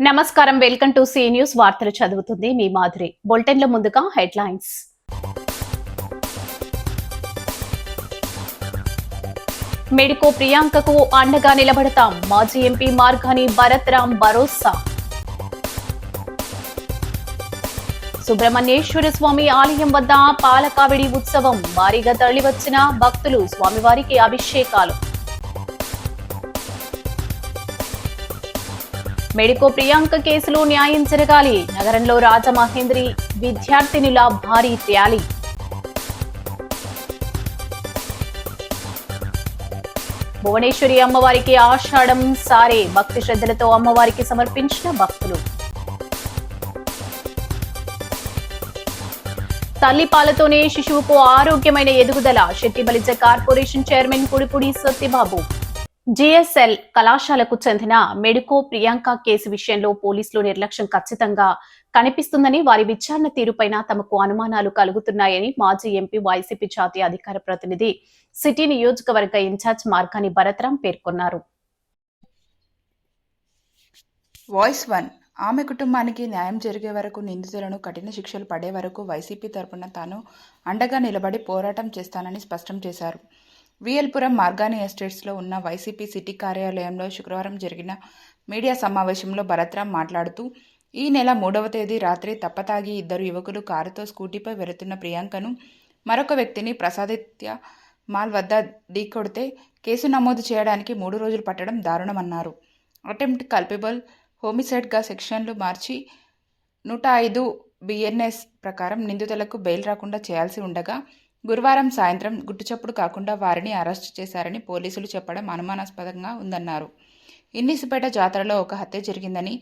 నమస్కారం, welcome to C news. వార్తలు చదువుతుంది మీ మాధురి. బులెటిన్ల ముందుగా హెడ్లైన్స్. మెడికో ప్రియాంకకు అండగా నిలబడతాం, మాజీ ఎంపీ మార్గాని భరత్ రామ్ భరోసా. సుబ్రహ్మణ్యేశ్వర స్వామి ఆలయం వద్ద పాలకావిడి ఉత్సవం, భారీగా తరలివచ్చిన భక్తులు, స్వామివారికి అభిషేకాలు. మెడికో ప్రియాంక కేసులో న్యాయం జరగాలి, నగరంలో రాజమహేంద్రి విద్యార్థినుల భారీ ర్యాలీ. భువనేశ్వరి అమ్మవారికి ఆషాఢం సారే, భక్తి శ్రద్ధలతో అమ్మవారికి సమర్పించిన భక్తులు. తల్లిపాలతోనే శిశువుకు ఆరోగ్యమైన ఎదుగుదల, Settibalija corporation chairman Kudipudi Satyababu. GSL కళాశాలకు చెందిన మెడికో ప్రియాంక కేసు విషయంలో పోలీసులు నిర్లక్ష్యం ఖచ్చితంగా కనిపిస్తుందని, వారి విచారణ తీరుపైన తమకు అనుమానాలు కలుగుతున్నాయని మాజీ ఎంపీ వైసీపీ జాతీయ అధికార ప్రతినిధి సిటీ నియోజకవర్గ ఇన్ఛార్జ్ మార్గాని భరత్ రామ్ పేర్కొన్నారు. వాయిస్ 1. ఆమె కుటుంబానికి న్యాయం జరిగే వరకు, నిందితులను కఠిన శిక్షలు పడే వరకు వైసీపీ తరపున తాను అండగా నిలబడి పోరాటం చేస్తానని స్పష్టం చేశారు. విఎల్పురం మార్గాని ఎస్టేట్స్లో ఉన్న వైసీపీ సిటీ కార్యాలయంలో శుక్రవారం జరిగిన మీడియా సమావేశంలో భరత్ రామ్ మాట్లాడుతూ, ఈ నెల 3వ తేదీ రాత్రి తప్పతాగి ఇద్దరు యువకులు కారుతో స్కూటీపై వెళుతున్న ప్రియాంకను మరొక వ్యక్తిని ప్రసాదిత్య మాల్ వద్ద ఢీకొడితే కేసు నమోదు చేయడానికి 3 రోజులు పట్టడం దారుణమన్నారు. అటెంప్ట్ కల్పబుల్ హోమిసైడ్గా సెక్షన్లు మార్చి 105 బిఎన్ఎస్ ప్రకారం నిందితులకు బెయిల్ రాకుండా చేయాల్సి ఉండగా, గురువారం సాయంత్రం గుట్టుచప్పుడు కాకుండా వారిని అరెస్టు చేశారని పోలీసులు చెప్పడం అనుమానాస్పదంగా ఉందన్నారు. ఇన్నిసిపేట జాతరలో ఒక హత్య జరిగిందని,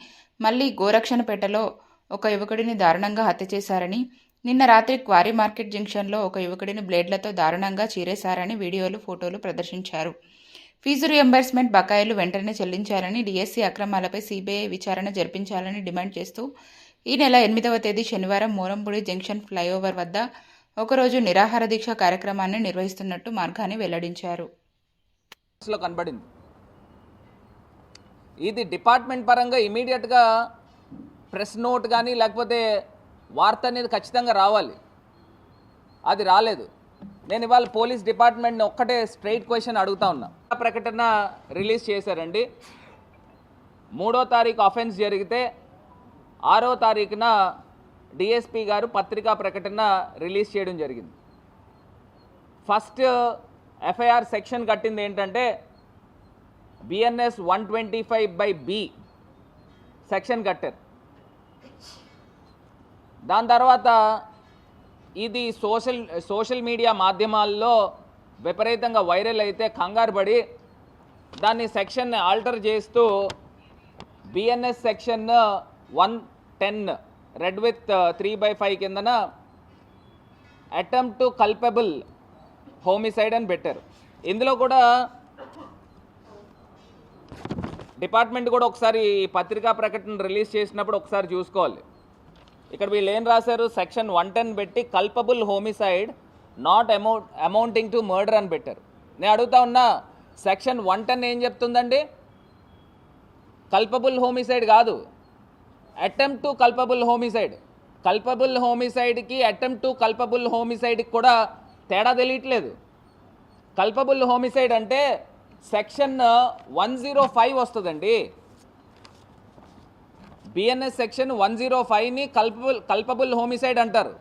మళ్లీ గోరక్షణపేటలో ఒక యువకుడిని దారుణంగా హత్య చేశారని, నిన్న రాత్రి క్వారీ మార్కెట్ జంక్షన్లో ఒక యువకుడిని బ్లేడ్లతో దారుణంగా చీరేశారని వీడియోలు, ఫోటోలు ప్రదర్శించారు. ఫీజు రియంబర్స్మెంట్ బకాయిలు వెంటనే చెల్లించాలని, డీఎస్సీ అక్రమాలపై సీబీఐ విచారణ జరిపించాలని డిమాండ్ చేస్తూ ఈ నెల 8వ తేదీ శనివారం మోరంపూడి జంక్షన్ ఫ్లైఓవర్ వద్ద ఒకరోజు నిరాహార దీక్ష కార్యక్రమాన్ని నిర్వహిస్తున్నట్టు మార్గాని వెల్లడించారు. కనబడింది. ఇది డిపార్ట్మెంట్ పరంగా ఇమీడియట్గా ప్రెస్ నోట్ కానీ లేకపోతే వార్త అనేది ఖచ్చితంగా రావాలి. అది రాలేదు. నేను ఇవాళ పోలీస్ డిపార్ట్మెంట్ని ఒక్కటే స్ట్రైట్ క్వశ్చన్ అడుగుతా ఉన్నా. ప్రకటన రిలీజ్ చేశారండి. 3వ తారీఖు అఫెన్స్ జరిగితే 6వ తారీఖున డిఎస్పీ గారు పత్రికా ప్రకటన రిలీజ్ చేయడం జరిగింది. ఫస్ట్ ఎఫ్ఐఆర్ సెక్షన్ కట్టింది ఏంటంటే బిఎన్ఎస్ 125/B సెక్షన్ కట్టారు. దాని తర్వాత ఇది సోషల్ మీడియా మాధ్యమాల్లో విపరీతంగా వైరల్ అయితే కంగారు పడి దాన్ని సెక్షన్ని ఆల్టర్ చేస్తూ బిఎన్ఎస్ సెక్షన్ 110 రెడ్ విత్ 3/5 కిందన అటెంప్ట్ టు కల్పబుల్ హోమిసైడ్ అని పెట్టారు. ఇందులో కూడా డిపార్ట్మెంట్ కూడా ఒకసారి పత్రికా ప్రకటన రిలీజ్ చేసినప్పుడు ఒకసారి చూసుకోవాలి. ఇక్కడ వీళ్ళు ఏం రాశారు, సెక్షన్ 110 పెట్టి culpable homicide not amounting to murder అని పెట్టారు. నేను అడుగుతా ఉన్నా, సెక్షన్ 110 ఏం చెప్తుందండి? కల్పబుల్ హోమిసైడ్ కాదు, attempt to culpable homicide. Culpable హోమిసైడ్కి అటెంప్ట్ టు కల్పబుల్ హోమిసైడ్కి కూడా తేడా తెలియట్లేదు. కల్పబుల్ హోమిసైడ్ అంటే సెక్షన్ 105 వస్తుందండి. బిఎన్ఎస్ సెక్షన్ 105ని కల్పబుల్ హోమిసైడ్ అంటారు.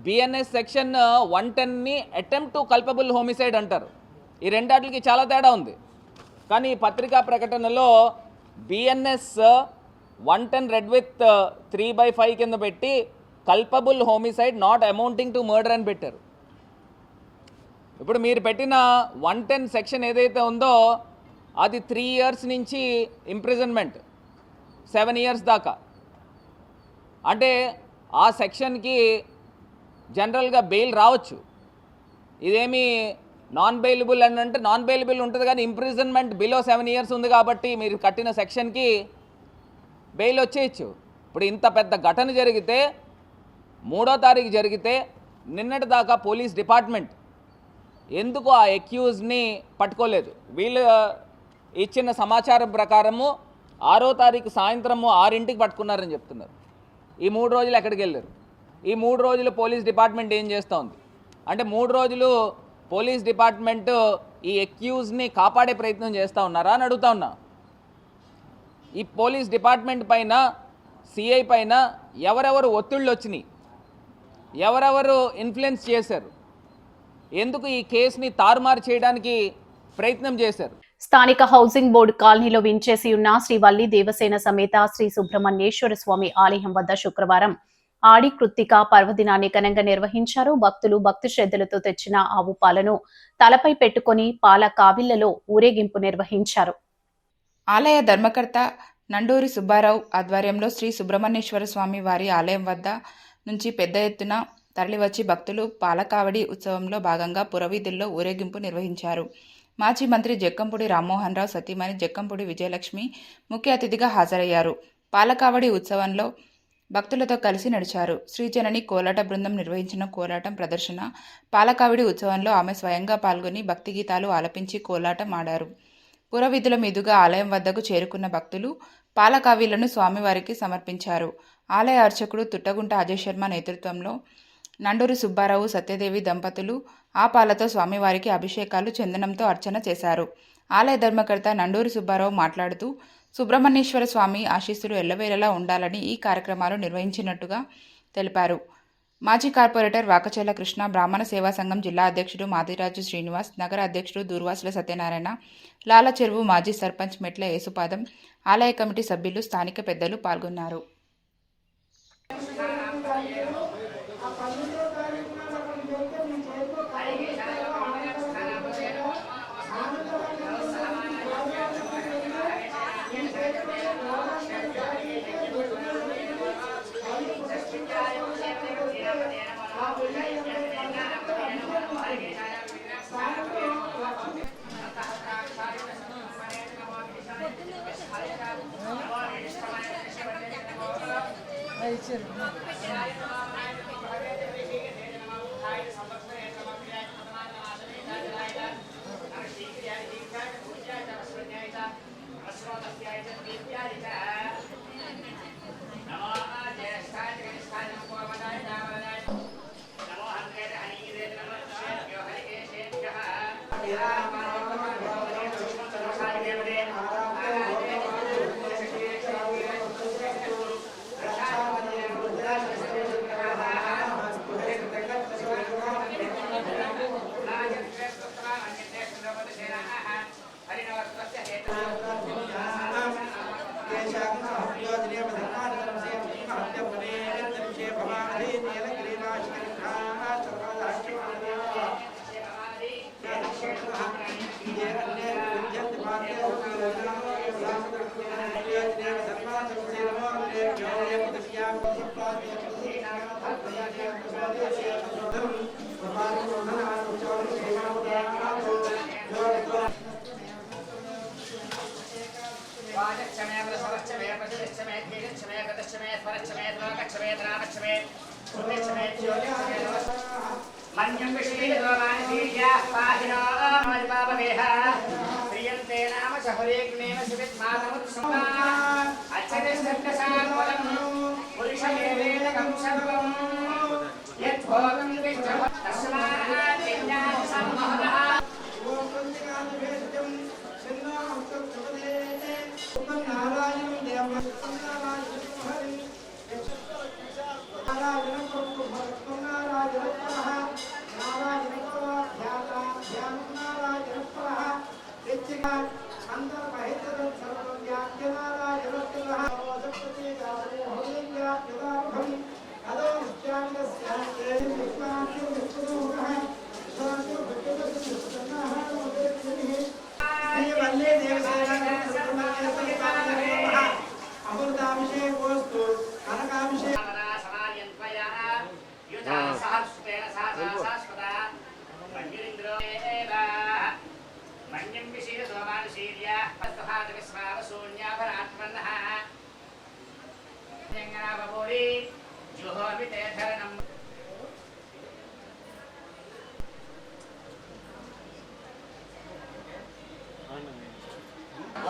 బిఎన్ఎస్ సెక్షన్ 110ని అటెంప్ట్ టు కల్పబుల్ హోమిసైడ్ అంటారు. ఈ రెండాటికి చాలా తేడా ఉంది. కానీ పత్రికా ప్రకటనలో బిఎన్ఎస్ 110 రెడ్ విత్ 3/5 కింద పెట్టి culpable homicide not amounting to murder అని పెట్టారు. ఇప్పుడు మీరు పెట్టిన 110 సెక్షన్ ఏదైతే ఉందో అది 3 years నుంచి ఇంప్రిజన్మెంట్ 7 years దాకా. అంటే ఆ సెక్షన్కి జనరల్గా బెయిల్ రావచ్చు. ఇదేమి నాన్ బెయిలబుల్ అని అంటే నాన్ బెయిలబుల్ ఉంటుంది, కానీ ఇంప్రిజన్మెంట్ బిలో 7 years ఉంది కాబట్టి మీరు కట్టిన సెక్షన్కి బెయిల్ వచ్చేయచ్చు. ఇప్పుడు ఇంత పెద్ద ఘటన జరిగితే 3వ తారీఖు జరిగితే నిన్నటి దాకా పోలీస్ డిపార్ట్మెంట్ ఎందుకు ఆ అక్యూజ్ని పట్టుకోలేదు? వీళ్ళు ఇచ్చిన సమాచారం ప్రకారము 6వ తారీఖు సాయంత్రము 6ంటికి పట్టుకున్నారని చెప్తున్నారు. ఈ 3 రోజులు ఎక్కడికి వెళ్ళారు? ఈ 3 రోజులు పోలీస్ డిపార్ట్మెంట్ ఏం చేస్తూ ఉంది అంటే 3 రోజులు పోలీస్ డిపార్ట్మెంట్ ఈ అక్యూజ్ని కాపాడే ప్రయత్నం చేస్తూ ఉన్నారా అని అడుగుతా ఉన్నా. ఈ పోలీస్ డిపార్ట్మెంట్ పైన సిఐ పైన ఎవరెవరు ఒత్తిళ్ళు వచ్చినాయి, ఎవరెవరు ఇన్ఫ్లుయెన్స్ చేశారు, ఎందుకు ఈ కేసుని తారుమారు చేయడానికి ప్రయత్నం చేశారు? స్థానిక హౌసింగ్ బోర్డు కాలనీలో వించేసి ఉన్న శ్రీ వల్లి దేవసేన సమేత శ్రీ సుబ్రహ్మణ్యేశ్వర స్వామి ఆలయం వద్ద శుక్రవారం ఆడి కృత్తిక పర్వదినాన్ని ఘనంగా నిర్వహించారు. భక్తులు భక్తి శ్రద్ధలతో తెచ్చిన ఆవు పాలను తలపై పెట్టుకుని పాల కావిళ్లలో ఊరేగింపు నిర్వహించారు. ఆలయ ధర్మకర్త నండూరి సుబ్బారావు ఆధ్వర్యంలో శ్రీ సుబ్రహ్మణ్యేశ్వర స్వామి వారి ఆలయం వద్ద నుంచి పెద్ద ఎత్తున తరలివచ్చి భక్తులు పాలకావడి ఉత్సవంలో భాగంగా పురవీధుల్లో ఊరేగింపు నిర్వహించారు. మాజీ మంత్రి జక్కంపూడి రామ్మోహన్ రావు సతీమణి జక్కంపూడి విజయలక్ష్మి ముఖ్య అతిథిగా హాజరయ్యారు. పాలకావడి ఉత్సవంలో భక్తులతో కలిసి నడిచారు. శ్రీజనని కోలాట బృందం నిర్వహించిన కోలాటం ప్రదర్శన. పాలకావడి ఉత్సవంలో ఆమె స్వయంగా పాల్గొని భక్తి గీతాలు ఆలపించి కోలాటం ఆడారు. పురవీధుల మీదుగా ఆలయం వద్దకు చేరుకున్న భక్తులు పాలకావీలను స్వామివారికి సమర్పించారు. ఆలయ అర్చకుడు తుట్టగుంట అజయ్ శర్మ నేతృత్వంలో నండూరి సుబ్బారావు సత్యదేవి దంపతులు ఆ పాలతో స్వామివారికి అభిషేకాలు చందనంతో అర్చన చేశారు. ఆలయ ధర్మకర్త నండూరి సుబ్బారావు మాట్లాడుతూ సుబ్రహ్మణ్యేశ్వర స్వామి ఆశీస్సులు ఎల్లవేళలా ఉండాలని ఈ కార్యక్రమాలు నిర్వహించినట్టుగా తెలిపారు. మాజీ కార్పొరేటర్ వాకచెల్ల కృష్ణ, బ్రాహ్మణ సేవా సంఘం జిల్లా అధ్యక్షుడు మాదిరాజు శ్రీనివాస్, నగర అధ్యక్షుడు దూర్వాసుల సత్యనారాయణ, లాల చెరువు మాజీ సర్పంచ్ మెట్ల యేసుపాదం, ఆలయ కమిటీ సభ్యులు, స్థానిక పెద్దలు పాల్గొన్నారు.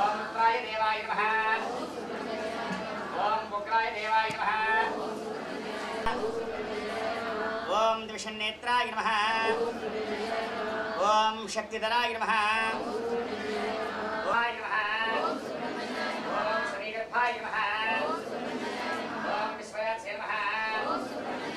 ఓం దేవాయ నమః. విషన్నేత్రాయ నమః ఓం శక్తిధరాయ నమః ఓం శ్రీగర్భాయ నమః ఓం విశ్వయాస్య నమః ఓం శుభకరాయ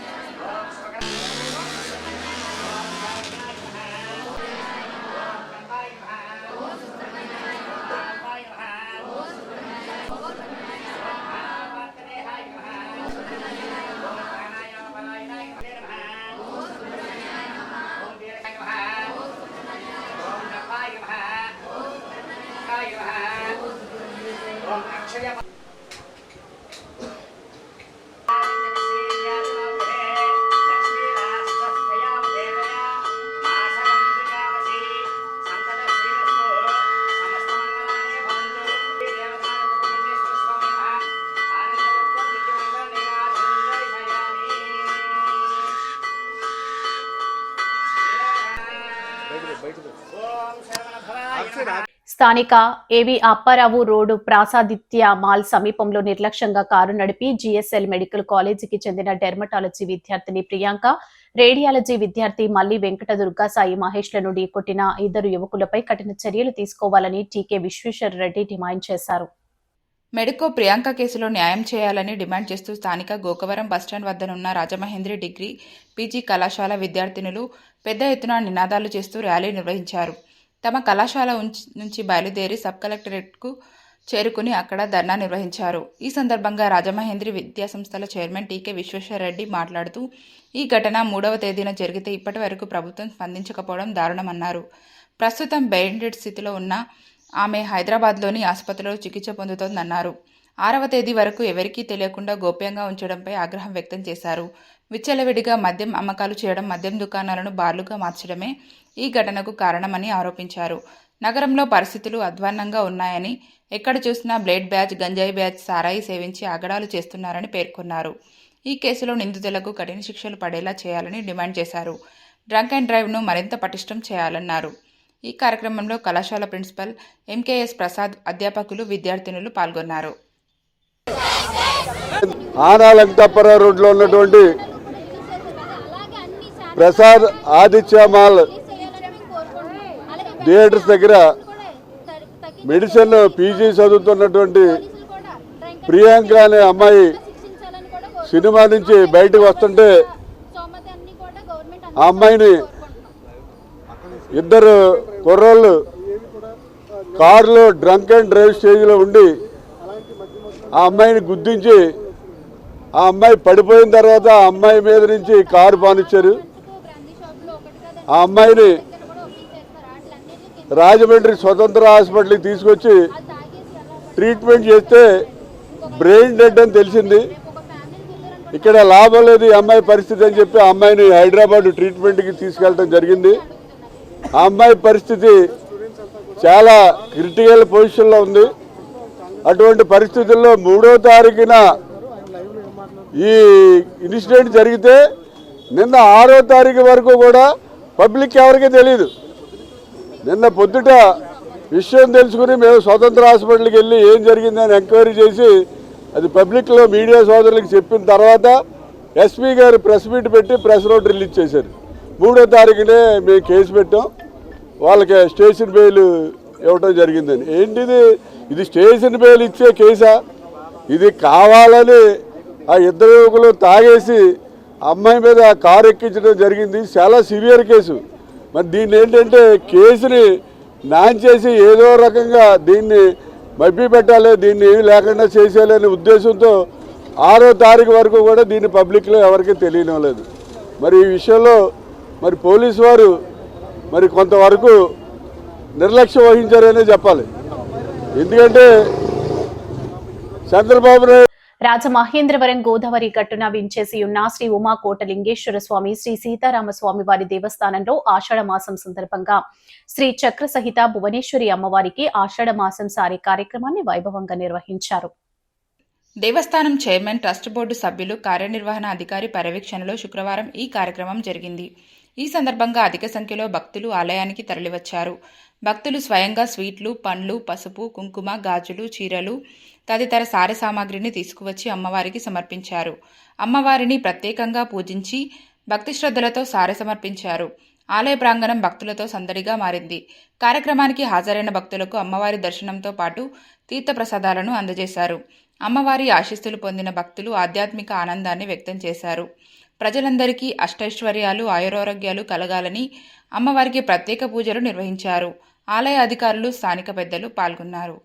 స్థానిక ఏవి అప్పారావు రోడ్డు ప్రాసాదిత్య మాల్ సమీపంలో నిర్లక్ష్యంగా కారు నడిపి జిఎస్ఎల్ మెడికల్ కాలేజీకి చెందిన డెర్మటాలజీ విద్యార్థిని ప్రియాంక, రేడియాలజీ విద్యార్థి మల్లి వెంకట దుర్గా సాయి మహేష్లను ఢీకొట్టిన ఇద్దరు యువకులపై కఠిన చర్యలు తీసుకోవాలని టీకే విశ్వేశ్వర రెడ్డి డిమాండ్ చేశారు. మెడికో ప్రియాంక కేసులో న్యాయం చేయాలని డిమాండ్ చేస్తూ స్థానిక గోకవరం బస్టాండ్ వద్దనున్న రాజమహేంద్రి డిగ్రీ పీజీ కళాశాల విద్యార్థినులు పెద్ద ఎత్తున నినాదాలు చేస్తూ ర్యాలీ నిర్వహించారు. తమ కళాశాల నుంచి బయలుదేరి సబ్ కలెక్టరేట్కు చేరుకుని అక్కడ ధర్నా నిర్వహించారు. ఈ సందర్భంగా రాజమహేంద్రి విద్యాసంస్థల చైర్మన్ టీకే విశ్వేశ్వరరెడ్డి మాట్లాడుతూ ఈ ఘటన 3వ తేదీన జరిగితే ఇప్పటి వరకు ప్రభుత్వం స్పందించకపోవడం దారుణమన్నారు. ప్రస్తుతం బెయిన్డెడ్ స్థితిలో ఉన్న ఆమె హైదరాబాద్లోని ఆసుపత్రిలో చికిత్స పొందుతోందన్నారు. 6వ తేదీ వరకు ఎవరికీ తెలియకుండా గోప్యంగా ఉంచడంపై ఆగ్రహం వ్యక్తం చేశారు. విచ్చలవిడిగా మద్యం అమ్మకాలు చేయడం, మద్యం దుకాణాలను బార్లుగా మార్చడమే ఈ ఘటనకు కారణమని ఆరోపించారు. నగరంలో పరిస్థితులు అధ్వాన్నంగా ఉన్నాయని, ఎక్కడ చూసినా బ్లేడ్ బ్యాచ్, గంజాయి బ్యాచ్, సారాయి సేవించి ఆగడాలు చేస్తున్నారని పేర్కొన్నారు. ఈ కేసులో నిందితులకు కఠిన శిక్షలు పడేలా చేయాలని డిమాండ్ చేశారు. డ్రంక్ అండ్ డ్రైవ్ను మరింత పటిష్టం చేయాలన్నారు. ఈ కార్యక్రమంలో కళాశాల ప్రిన్సిపల్ ఎంకేఎస్ ప్రసాద్, అధ్యాపకులు, విద్యార్థినులు పాల్గొన్నారు. ఆనాలంకపర రోడ్లో ఉన్నటువంటి ప్రసాద్ ఆదిత్య మాల్ థియేటర్స్ దగ్గర మెడిసిన్ పీజీ చదువుతున్నటువంటి ప్రియాంక అనే అమ్మాయి సినిమా నుంచి బయటకు వస్తుంటే ఆ అమ్మాయిని ఇద్దరు కుర్రోళ్ళు కారులో డ్రంక్ అండ్ డ్రైవ్ స్టేజ్లో ఉండి ఆ అమ్మాయిని గుద్దించి ఆ అమ్మాయి పడిపోయిన తర్వాత ఆ అమ్మాయి మీద నుంచి కారు పానిచ్చారు. ఆ అమ్మాయిని రాజమండ్రి స్వతంత్ర హాస్పిటల్కి తీసుకొచ్చి ట్రీట్మెంట్ చేస్తే బ్రెయిన్ డెడ్ అని తెలిసింది. ఇక్కడ లాభం లేదు ఈ అమ్మాయి పరిస్థితి అని చెప్పి ఆ అమ్మాయిని హైదరాబాద్ ట్రీట్మెంట్కి తీసుకెళ్ళడం జరిగింది. ఆ అమ్మాయి పరిస్థితి చాలా క్రిటికల్ పొజిషన్లో ఉంది. అటువంటి పరిస్థితుల్లో 3వ తారీఖున ఈ ఇన్సిడెంట్ జరిగితే నిన్న 6వ తారీఖు వరకు కూడా పబ్లిక్ ఎవరికీ తెలియదు. నిన్న పొద్దుట విషయం తెలుసుకుని మేము స్వతంత్ర హాస్పిటల్కి వెళ్ళి ఏం జరిగిందని ఎంక్వైరీ చేసి అది పబ్లిక్లో మీడియా సోదరులకు చెప్పిన తర్వాత ఎస్పీ గారు ప్రెస్ మీట్ పెట్టి ప్రెస్ నోట్ రిలీజ్ చేశారు. 3వ తారీఖునే మేము కేసు పెట్టాం, వాళ్ళకి స్టేషన్ బెయిల్ ఇవ్వటం జరిగిందని. ఏంటిది, ఇది స్టేషన్ బెయిల్ ఇచ్చే కేసా? ఇది కావాలని ఆ ఇద్దరు యువకులు తాగేసి అమ్మాయి మీద కారు ఎక్కించడం జరిగింది. చాలా సివియర్ కేసు. మరి దీన్ని ఏంటంటే కేసుని నాంచేసి ఏదో రకంగా దీన్ని మభ్య పెట్టాలి, దీన్ని ఏమి లేకుండా చేసేయాలనే ఉద్దేశంతో 6వ తారీఖు వరకు కూడా దీన్ని పబ్లిక్లో ఎవరికీ తెలియడం లేదు. మరి ఈ విషయంలో మరి పోలీసు వారు మరి కొంతవరకు నిర్లక్ష్యం వహించారనే చెప్పాలి. ఎందుకంటే చంద్రబాబు నాయుడు రాజమహేంద్రవరం గోదావరి గట్టున వించేసి ఉన్న శ్రీ ఉమాకోటలింగేశ్వర స్వామి, శ్రీ సీతారామస్వామి వారి దేవస్థానంలో ఆషాఢ మాసం సందర్భంగా శ్రీ చక్ర సహిత భువనేశ్వరి అమ్మవారికి ఆషాఢ మాసం సారీ కార్యక్రమాన్ని వైభవంగా నిర్వహించారు. దేవస్థానం చైర్మన్, ట్రస్ట్ బోర్డు సభ్యులు, కార్యనిర్వహణ అధికారి పర్యవేక్షణలో శుక్రవారం ఈ కార్యక్రమం జరిగింది. ఈ సందర్భంగా అధిక సంఖ్యలో భక్తులు ఆలయానికి తరలివచ్చారు. భక్తులు స్వయంగా స్వీట్లు, పండ్లు, పసుపు, కుంకుమ, గాజులు, చీరలు తదితర సారె సామాగ్రిని తీసుకువచ్చి అమ్మవారికి సమర్పించారు. అమ్మవారిని ప్రత్యేకంగా పూజించి భక్తి శ్రద్ధలతో సారె సమర్పించారు. ఆలయ ప్రాంగణం భక్తులతో సందడిగా మారింది. కార్యక్రమానికి హాజరైన భక్తులకు అమ్మవారి దర్శనంతో పాటు తీర్థప్రసాదాలను అందజేశారు. అమ్మవారి ఆశీస్సులు పొందిన భక్తులు ఆధ్యాత్మిక ఆనందాన్ని వ్యక్తం చేశారు. ప్రజలందరికీ అష్టైశ్వర్యాలు ఆయురారోగ్యాలు కలగాలని అమ్మవారికి ప్రత్యేక పూజలు నిర్వహించారు. ఆలయ అధికారులు స్థానిక పెద్దలు పాల్గొన్నారు.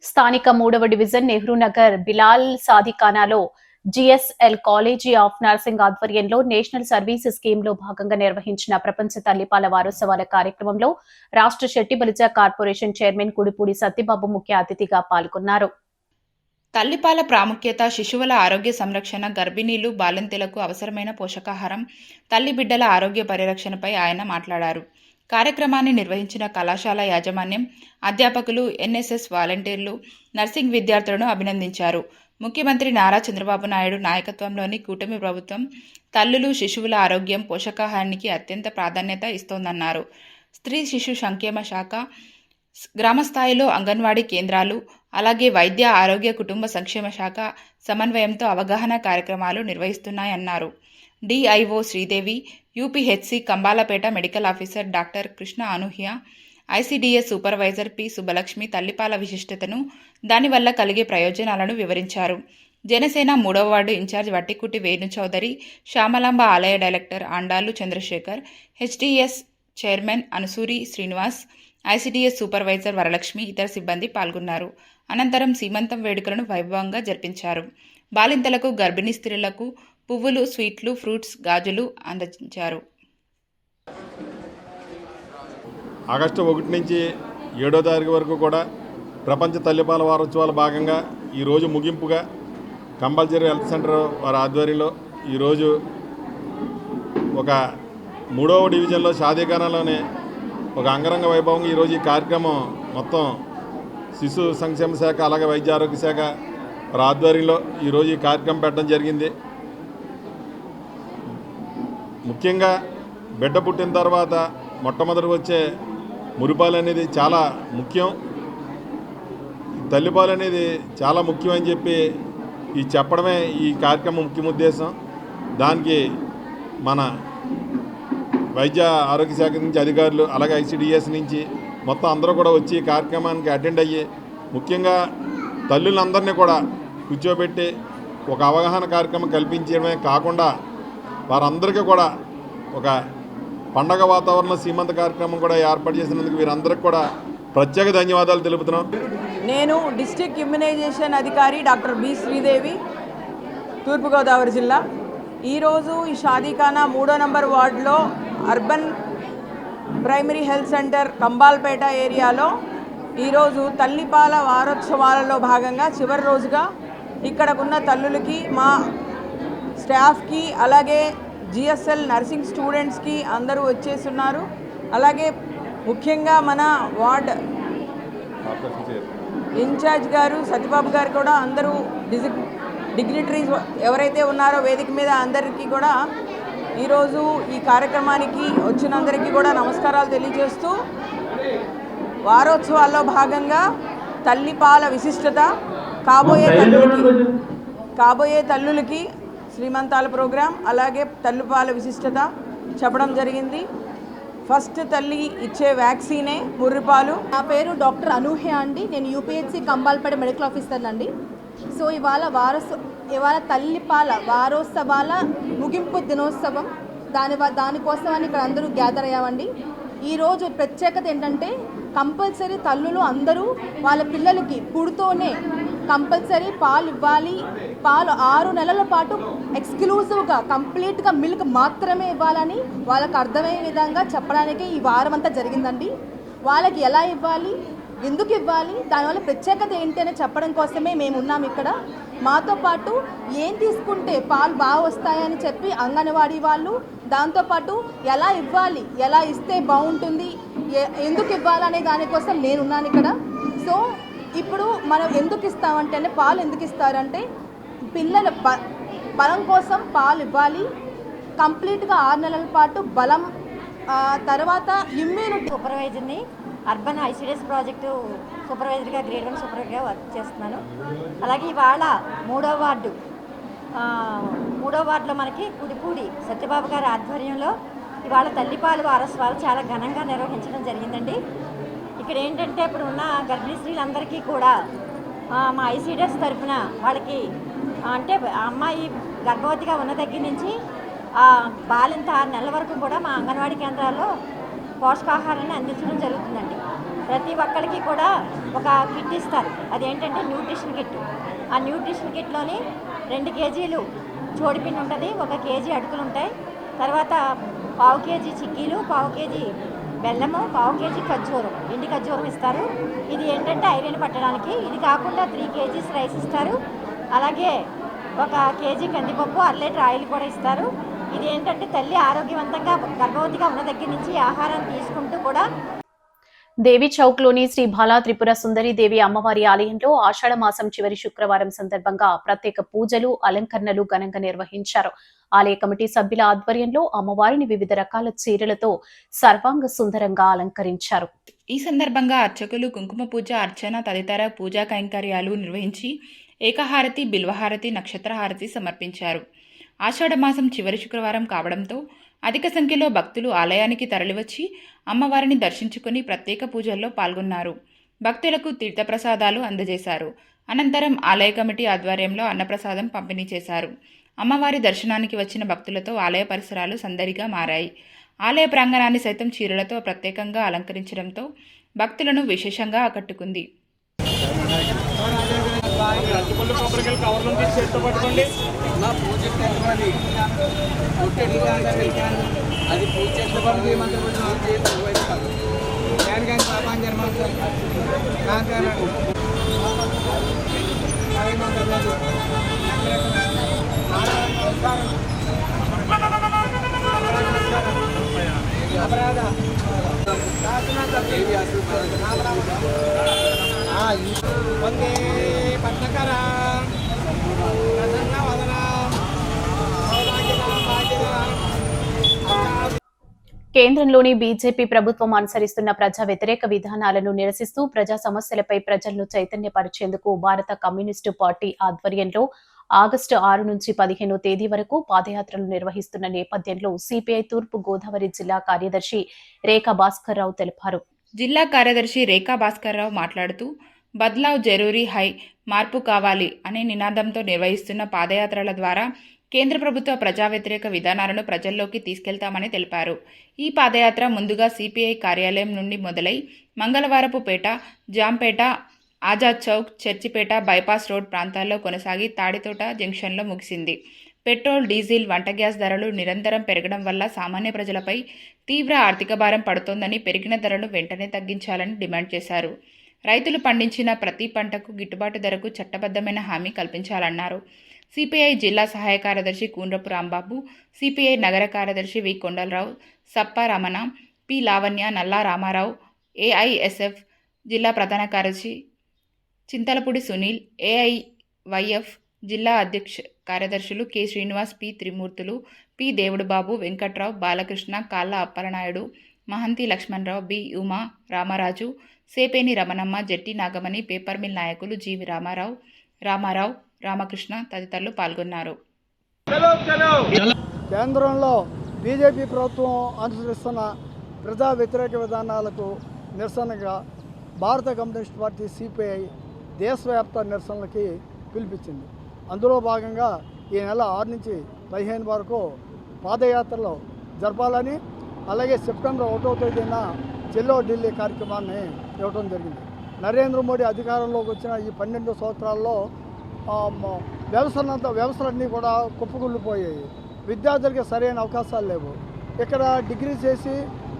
స్థానిక 3వ డివిజన్ నెహ్రూ నగర్ బిలాల్ సాదిఖానాలో జిఎస్ఎల్ కాలేజీ ఆఫ్ నర్సింగ్ ఆధ్వర్యంలో నేషనల్ సర్వీస్ స్కీమ్ లో భాగంగా నిర్వహించిన ప్రపంచ తల్లిపాల వారోత్సవాల కార్యక్రమంలో రాష్ట్ర శెట్టి బలిజ కార్పొరేషన్ చైర్మన్ కుడిపూడి సత్యబాబు ముఖ్య అతిథిగా పాల్గొన్నారు. తల్లిపాల ప్రాముఖ్యత, శిశువుల ఆరోగ్య సంరక్షణ, గర్భిణీలు, బాలింతలకు అవసరమైన పోషకాహారం, తల్లి బిడ్డల ఆరోగ్య పరిరక్షణపై ఆయన మాట్లాడారు. కార్యక్రమాన్ని నిర్వహించిన కళాశాల యాజమాన్యం, అధ్యాపకులు, ఎన్ఎస్ఎస్ వాలంటీర్లు, నర్సింగ్ విద్యార్థులను అభినందించారు. ముఖ్యమంత్రి నారా చంద్రబాబు నాయుడు నాయకత్వంలోని కూటమి ప్రభుత్వం తల్లులు, శిశువుల ఆరోగ్యం, పోషకాహారానికి అత్యంత ప్రాధాన్యత ఇస్తోందన్నారు. స్త్రీ శిశు సంక్షేమ శాఖ, గ్రామస్థాయిలో అంగన్వాడీ కేంద్రాలు, అలాగే వైద్య ఆరోగ్య కుటుంబ సంక్షేమ శాఖ సమన్వయంతో అవగాహన కార్యక్రమాలు నిర్వహిస్తున్నాయన్నారు. DIO Sridevi, UPHC Kambalapeta medical officer doctor Krishna Anuhya, ICDS supervisor P Subbalakshmi తల్లిపాల విశిష్టతను, దానివల్ల కలిగే ప్రయోజనాలను వివరించారు. జనసేన 3వ వార్డు ఇన్ఛార్జ్ వట్టికుటి వేణు చౌదరి, శ్యామలాంబ ఆలయ director Andalu Chandrasekhar, HDS chairman Anusuri Srinivas, ICDS supervisor Varalakshmi, ఇతర సిబ్బంది పాల్గొన్నారు. అనంతరం సీమంతం వేడుకలను వైభవంగా జరిపించారు. బాలింతలకు, గర్భిణీ స్త్రీలకు పువ్వులు, స్వీట్లు, ఫ్రూట్స్, గాజులు అందజేశారు. ఆగస్టు 1 నుంచి 7వ తారీఖు వరకు కూడా ప్రపంచ తల్లిపాల వారోత్సవాల భాగంగా ఈరోజు ముగింపుగా కంపల్సరీ హెల్త్ సెంటర్ వారి ఆధ్వర్యంలో ఈరోజు ఒక 3వ డివిజన్లో షాదీఖానాలోనే ఒక అంగరంగ వైభవంగా ఈరోజు ఈ కార్యక్రమం మొత్తం శిశు సంక్షేమ శాఖ అలాగే వైద్య ఆరోగ్య శాఖ వారి ఆధ్వర్యంలో ఈరోజు ఈ కార్యక్రమం పెట్టడం జరిగింది. ముఖ్యంగా బిడ్డ పుట్టిన తర్వాత మొట్టమొదటి వచ్చే మురిపాలు అనేది చాలా ముఖ్యం. తల్లిపాలు అనేది చాలా ముఖ్యం అని చెప్పి ఈ చెప్పడమే ఈ కార్యక్రమం ముఖ్య ఉద్దేశం. దానికి మన వైద్య ఆరోగ్య శాఖ నుంచి అధికారులు అలాగే ఐసీడీఎస్ నుంచి మొత్తం అందరూ కూడా వచ్చి ఈ కార్యక్రమానికి అటెండ్ అయ్యి ముఖ్యంగా తల్లులందరినీ కూడా కూర్చోబెట్టి ఒక అవగాహన కార్యక్రమం కల్పించడమే కాకుండా వారందరికీ కూడా ఒక పండగ వాతావరణం సీమంత కార్యక్రమం కూడా ఏర్పాటు చేసినందుకు వీరందరికీ కూడా ప్రత్యేక ధన్యవాదాలు తెలుపుతున్నాం. నేను డిస్ట్రిక్ట్ ఇమ్యునైజేషన్ అధికారి డాక్టర్ బి శ్రీదేవి, తూర్పుగోదావరి జిల్లా. ఈరోజు ఈ షాదీఖానా 3వ నంబర్ వార్డులో అర్బన్ ప్రైమరీ హెల్త్ సెంటర్ కంబాల్పేట ఏరియాలో ఈరోజు తల్లిపాల వారోత్సవాలలో భాగంగా చివరి రోజుగా ఇక్కడకున్న తల్లులకి, మా స్టాఫ్కి, అలాగే జిఎస్ఎల్ నర్సింగ్ స్టూడెంట్స్కి అందరూ వచ్చేస్తున్నారు. అలాగే ముఖ్యంగా మన వార్డ్ ఇన్ఛార్జ్ గారు సత్యబాబు గారు కూడా అందరూ డిగ్నిటరీస్ ఎవరైతే ఉన్నారో వేదిక మీద అందరికీ కూడా ఈరోజు ఈ కార్యక్రమానికి వచ్చినందరికీ కూడా నమస్కారాలు తెలియజేస్తూ, వారోత్సవాల్లో భాగంగా తల్లిపాల విశిష్టత, కాబోయే తల్లులకి శ్రీమంతాల ప్రోగ్రాం, అలాగే తల్లిపాల విశిష్టత చెప్పడం జరిగింది. ఫస్ట్ తల్లి ఇచ్చే వ్యాక్సినే ముర్రిపాలు. నా పేరు డాక్టర్ అనూహ్య అండి. నేను యూపీహెచ్సి కంబాల్పేట మెడికల్ ఆఫీసర్ అండి. సో ఇవాళ ఇవాళ తల్లిపాల వారోత్సవాల ముగింపు దినోత్సవం. దానికోసమని ఇక్కడ అందరూ గ్యాదర్ అయ్యామండి. ఈరోజు ప్రత్యేకత ఏంటంటే కంపల్సరీ తల్లులు అందరూ వాళ్ళ పిల్లలకి పుడుతూనే కంపల్సరీ పాలు ఇవ్వాలి. పాలు 6 నెలల పాటు ఎక్స్క్లూజివ్గా కంప్లీట్గా మిల్క్ మాత్రమే ఇవ్వాలని వాళ్ళకి అర్థమయ్యే విధంగా చెప్పడానికి ఈ వారం అంతా జరిగిందండి. వాళ్ళకి ఎలా ఇవ్వాలి, ఎందుకు ఇవ్వాలి, దానివల్ల ప్రత్యేకత ఏంటి అని చెప్పడం కోసమే మేము ఉన్నాం ఇక్కడ. మాతో పాటు ఏం తీసుకుంటే పాలు బాగా వస్తాయని చెప్పి అంగన్వాడీ వాళ్ళు, దాంతోపాటు ఎలా ఇవ్వాలి, ఎలా ఇస్తే బాగుంటుంది, ఎందుకు ఇవ్వాలనే దానికోసం నేనున్నాను ఇక్కడ. సో ఇప్పుడు మనం ఎందుకు ఇస్తామంటే పాలు ఎందుకు ఇస్తారంటే పిల్లల బలం కోసం పాలు ఇవ్వాలి. కంప్లీట్గా 6 నెలల పాటు బలం, తర్వాత ఇమ్యూనిటీ. సూపర్వైజర్ని అర్బన్ ఐసిడిఎస్ ప్రాజెక్టు సూపర్వైజర్గా గ్రేడ్ 1 సూపర్వైజర్గా వర్క్ చేస్తున్నాను. అలాగే ఇవాళ 3వ వార్డులో మనకి కుడిపూడి సత్యబాబు గారి ఆధ్వర్యంలో ఇవాళ తల్లిపాలు వారోత్సవాలు చాలా ఘనంగా నిర్వహించడం జరిగిందండి. ఇక్కడ ఏంటంటే ఇప్పుడు ఉన్న గర్భిణీ స్త్రీలందరికీ కూడా మా ఐసిడిఎస్ తరఫున వాళ్ళకి అంటే అమ్మాయి గర్భవతిగా ఉన్న దగ్గర నుంచి బాలింత 6 నెలల వరకు కూడా మా అంగన్వాడీ కేంద్రాల్లో పోషకాహారాన్ని అందించడం జరుగుతుందండి. ప్రతి ఒక్కరికి కూడా ఒక కిట్ ఇస్తారు. అదేంటంటే న్యూట్రిషన్ కిట్. ఆ న్యూట్రిషన్ కిట్లోని 2 కేజీలు చోడిపిండి ఉంటుంది, 1 కేజీ అటుకులు ఉంటాయి, తర్వాత 1/2 కేజీ చిక్కీలు, 1/2 కేజీ బెల్లము, 1/2 కేజీ ఖర్జూరం, ఎండి ఖర్జూరం ఇస్తారు. ఇది ఏంటంటే ఐరన్ పట్టడానికి. ఇది కాకుండా 3 కేజీస్ రైస్ ఇస్తారు. అలాగే 1 కేజీ కందిపప్పు, 1 లీటర్ ఆయిల్ కూడా ఇస్తారు. ఇది ఏంటంటే తల్లి ఆరోగ్యవంతంగా గర్భవతిగా ఉన్న దగ్గర నుంచి ఆహారం తీసుకుంటూ కూడా. దేవి చౌక్లోని శ్రీ బాలా త్రిపుర సుందరి దేవి అమ్మవారి ఆలయంలో ఆషాఢ మాసం చివరి శుక్రవారం సందర్భంగా ప్రత్యేక పూజలు, అలంకరణలు ఘనంగా నిర్వహించారు. ఆలయ కమిటీ సభ్యుల ఆధ్వర్యంలో అమ్మవారిని వివిధ రకాల చీరలతో సర్వాంగ సుందరంగా అలంకరించారు. ఈ సందర్భంగా అర్చకులు కుంకుమ పూజ, అర్చన తదితర పూజా కైంకర్యాలు నిర్వహించి ఏకహారతి, బిల్వహారతి, నక్షత్రహారతి సమర్పించారు. ఆషాఢమాసం చివరి శుక్రవారం కావడంతో అధిక సంఖ్యలో భక్తులు ఆలయానికి తరలివచ్చి అమ్మవారిని దర్శించుకుని ప్రత్యేక పూజల్లో పాల్గొన్నారు. భక్తులకు తీర్థప్రసాదాలు అందజేశారు. అనంతరం ఆలయ కమిటీ ఆధ్వర్యంలో అన్నప్రసాదం పంపిణీ చేశారు. అమ్మవారి దర్శనానికి వచ్చిన భక్తులతో ఆలయ పరిసరాలు సందడిగా మారాయి. ఆలయ ప్రాంగణాన్ని సైతం చీరలతో ప్రత్యేకంగా అలంకరించడంతో భక్తులను విశేషంగా ఆకట్టుకుంది. కేంద్రంలోని బీజేపీ ప్రభుత్వం అనుసరిస్తున్న ప్రజా వ్యతిరేక విధానాలను నిరసిస్తూ ప్రజా సమస్యలపై ప్రజలను చైతన్యపరిచేందుకు భారత కమ్యూనిస్టు పార్టీ ఆధ్వర్యంలో ఆగస్టు 6 నుంచి 15వ తేదీ వరకు పాదయాత్రలు నిర్వహిస్తున్న నేపథ్యంలో సిపిఐ తూర్పు గోదావరి జిల్లా కార్యదర్శి రేఖా భాస్కర్రావు తెలిపారు. జిల్లా కార్యదర్శి రేఖా భాస్కర్రావు మాట్లాడుతూ బద్లావ్ జరూరీ హై, మార్పు కావాలి అనే నినాదంతో నిర్వహిస్తున్న పాదయాత్రల ద్వారా కేంద్ర ప్రభుత్వ ప్రజా వ్యతిరేక విధానాలను ప్రజల్లోకి తీసుకెళ్తామని తెలిపారు. ఈ పాదయాత్ర ముందుగా సిపిఐ కార్యాలయం నుండి మొదలై మంగళవారపుపేట, జాంపేట, ఆజాద్ చౌక్, చర్చిపేట, బైపాస్ రోడ్ ప్రాంతాల్లో కొనసాగి తాడితోట జంక్షన్లో ముగిసింది. పెట్రోల్, డీజిల్, వంట గ్యాస్ ధరలు నిరంతరం పెరగడం వల్ల సామాన్య ప్రజలపై తీవ్ర ఆర్థిక భారం పడుతోందని, పెరిగిన ధరలు వెంటనే తగ్గించాలని డిమాండ్ చేశారు. రైతులు పండించిన ప్రతి పంటకు గిట్టుబాటు ధరకు చట్టబద్ధమైన హామీ కల్పించాలన్నారు. సిపిఐ జిల్లా సహాయ కార్యదర్శి కూండ్రపు రాంబాబు, సిపిఐ నగర కార్యదర్శి వి కొండలరావు, సప్ప రమణ, పి లావణ్య, నల్లా రామారావు, ఏఐఎస్ఎఫ్ జిల్లా ప్రధాన కార్యదర్శి చింతలపూడి సునీల్, ఏఐవైఎఫ్ జిల్లా కార్యదర్శులు K Srinivas, P Trimurthulu, P Devudubabu, Venkatrao, Balakrishna, Kalla Appalanaidu, Mahanti Lakshmanarao, B Uma, Ramaraju, Sepeni Ramanamma, Jatti Nagamani, paper mill నాయకులు జీవి రామారావు, రామకృష్ణ తదితరులు పాల్గొన్నారు. కేంద్రంలో బీజేపీ ప్రభుత్వం అనుసరిస్తున్న ప్రజా వ్యతిరేక విధానాలకు నిరసనగా భారత కమ్యూనిస్ట్ పార్టీ సిపిఐ దేశవ్యాప్త నిరసనలకి పిలిపించింది. అందులో భాగంగా ఈ నెల 6 నుంచి 15 వరకు పాదయాత్రలు జరపాలని, అలాగే సెప్టెంబర్ 1వ తేదీన చెల్లో ఢిల్లీ కార్యక్రమాన్ని ఇవ్వడం జరిగింది. నరేంద్ర మోడీ అధికారంలోకి వచ్చిన ఈ 12 సంవత్సరాల్లో వ్యవస్థలన్నీ కూడా కుప్పకూలిపోయాయి. విద్యార్థులకి సరైన అవకాశాలు లేవు. ఇక్కడ డిగ్రీ చేసి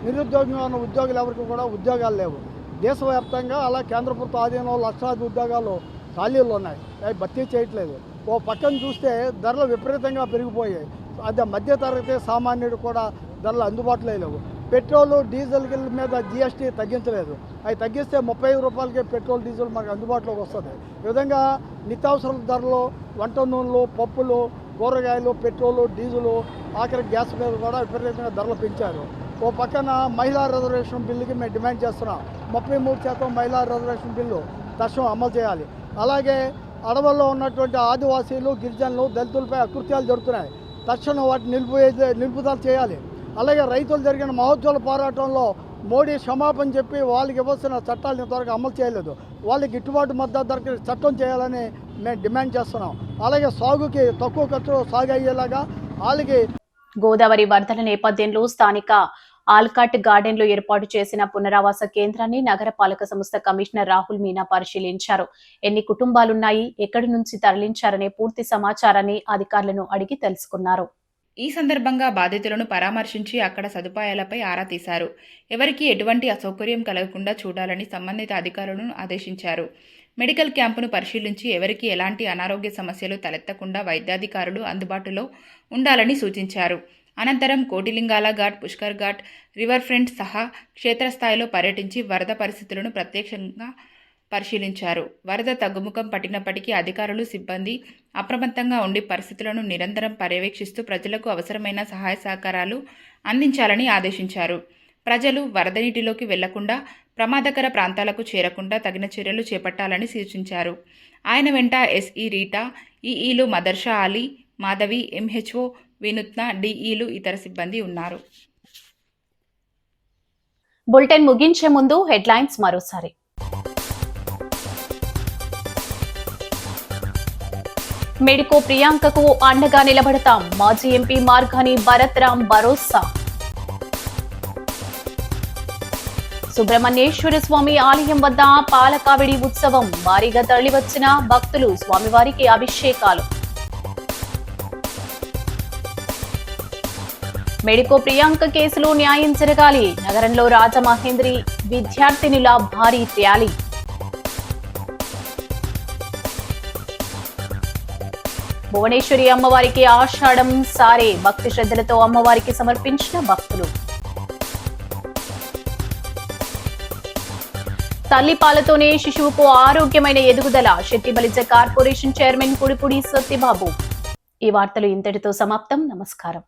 నిరుద్యోగంగా ఉన్న ఉద్యోగులు ఎవరికి కూడా ఉద్యోగాలు లేవు. దేశవ్యాప్తంగా అలా కేంద్ర ప్రభుత్వ ఆధీనంలో లక్షలాది ఉద్యోగాలు ఖాళీలు ఉన్నాయి, అవి భర్తీ చేయట్లేదు. ఓ పక్కన చూస్తే ధరలు విపరీతంగా పెరిగిపోయాయి. అదే మధ్యతరగతి సామాన్యుడు కూడా ధరలు అందుబాటులో లేవు. పెట్రోలు డీజిల్ మీద జిఎస్టీ తగ్గించలేదు. అవి తగ్గిస్తే 35 రూపాయలకే పెట్రోల్ డీజిల్ మనకు అందుబాటులోకి వస్తుంది. ఈ విధంగా నిత్యావసర ధరలు, వంట నూనెలు, పప్పులు, కూరగాయలు, పెట్రోలు, డీజిలు, ఆఖరి గ్యాస్ మీద కూడా విపరీతంగా ధరలు పెంచారు. ఓ పక్కన మహిళా రిజర్వేషన్ బిల్లుకి మేము డిమాండ్ చేస్తున్నాం. 33% మహిళా రిజర్వేషన్ బిల్లు తక్షణం అమలు చేయాలి. అలాగే అడవుల్లో ఉన్నటువంటి ఆదివాసీలు, గిరిజనులు, దళితులపై అకృత్యాలు జరుగుతున్నాయి. తక్షణం వాటిని నిలుపుదల చేయాలి. అలాగే రైతులు జరిగిన మహోజ్వల పోరాటంలో మోడీ క్షమాపణ చెప్పి వాళ్ళకి ఇవ్వాల్సిన చట్టాలను ఇంతవరకు అమలు చేయలేదు. వాళ్ళకి గిట్టుబాటు మద్దతు ధరకు చట్టం చేయాలని మేము డిమాండ్ చేస్తున్నాం. అలాగే సాగుకి తక్కువ ఖర్చులో సాగు అయ్యేలాగా వాళ్ళకి. గోదావరి వరదల నేపథ్యంలో స్థానిక ఆల్కాట్ గార్డెన్ లో ఏర్పాటు చేసిన పునరావాస కేంద్రాన్ని నగరపాలక సంస్థ కమిషనర్ రాహుల్ మీనా పరిశీలించారు. ఎన్ని కుటుంబాలున్నాయి, ఎక్కడి నుంచి తరలించారనే పూర్తి సమాచారాన్ని అధికారులను అడిగి తెలుసుకున్నారు. ఈ సందర్భంగా బాధితులను పరామర్శించి అక్కడ సదుపాయాలపై ఆరా తీశారు. ఎవరికీ ఎటువంటి అసౌకర్యం కలగకుండా చూడాలని సంబంధిత అధికారులను ఆదేశించారు. మెడికల్ క్యాంపును పరిశీలించి ఎవరికీ ఎలాంటి అనారోగ్య సమస్యలు తలెత్తకుండా వైద్యాధికారులు అందుబాటులో ఉండాలని సూచించారు. అనంతరం కోటిలింగాల ఘాట్, పుష్కర్ ఘాట్, రివర్ ఫ్రంట్ సహా క్షేత్రస్థాయిలో పర్యటించి వరద పరిస్థితులను ప్రత్యక్షంగా పరిశీలించారు. వరద తగ్గుముఖం పట్టినప్పటికీ అధికారులు, సిబ్బంది అప్రమత్తంగా ఉండి పరిస్థితులను నిరంతరం పర్యవేక్షిస్తూ ప్రజలకు అవసరమైన సహాయ సహకారాలు అందించాలని ఆదేశించారు. ప్రజలు వరద నీటిలోకి వెళ్లకుండా, ప్రమాదకర ప్రాంతాలకు చేరకుండా తగిన చర్యలు చేపట్టాలని సూచించారు. ఆయన వెంట ఎస్ఈ రీటా, ఈఈలు మదర్షా అలీ, మాధవి, ఎంహెచ్ఓ వినూత్న, డిఈలు, ఇతర సిబ్బంది ఉన్నారు. బులెటిన్ ముగించే ముందు హెడ్లైన్స్ మరోసారి. మెడికో ప్రియాంకకు అండగా నిలబడతాం, మాజీ ఎంపీ మార్గాని భరత్ రామ్ భరోసా. సుబ్రహ్మణ్యేశ్వర స్వామి ఆలయం వద్ద పాలకావిడి ఉత్సవం, భారీగా తరలివచ్చిన భక్తులు, స్వామివారికి అభిషేకాలు. మెడికో ప్రియాంక కేసులో న్యాయం జరగాలి, నగరంలో రాజమహేంద్రి విద్యార్థినుల భారీ ర్యాలీ. భువనేశ్వరి అమ్మవారికి ఆషాఢం సారే, భక్తి శ్రద్ధలతో అమ్మవారికి సమర్పించిన భక్తులు. తల్లిపాలతోనే శిశువుకు ఆరోగ్యమైన ఎదుగుదల, శెట్టిబలిజ కార్పొరేషన్ చైర్మన్ పుడిపుడి సత్యబాబు. ఈ వార్తలు ఇంతటితో సమాప్తం. నమస్కారం.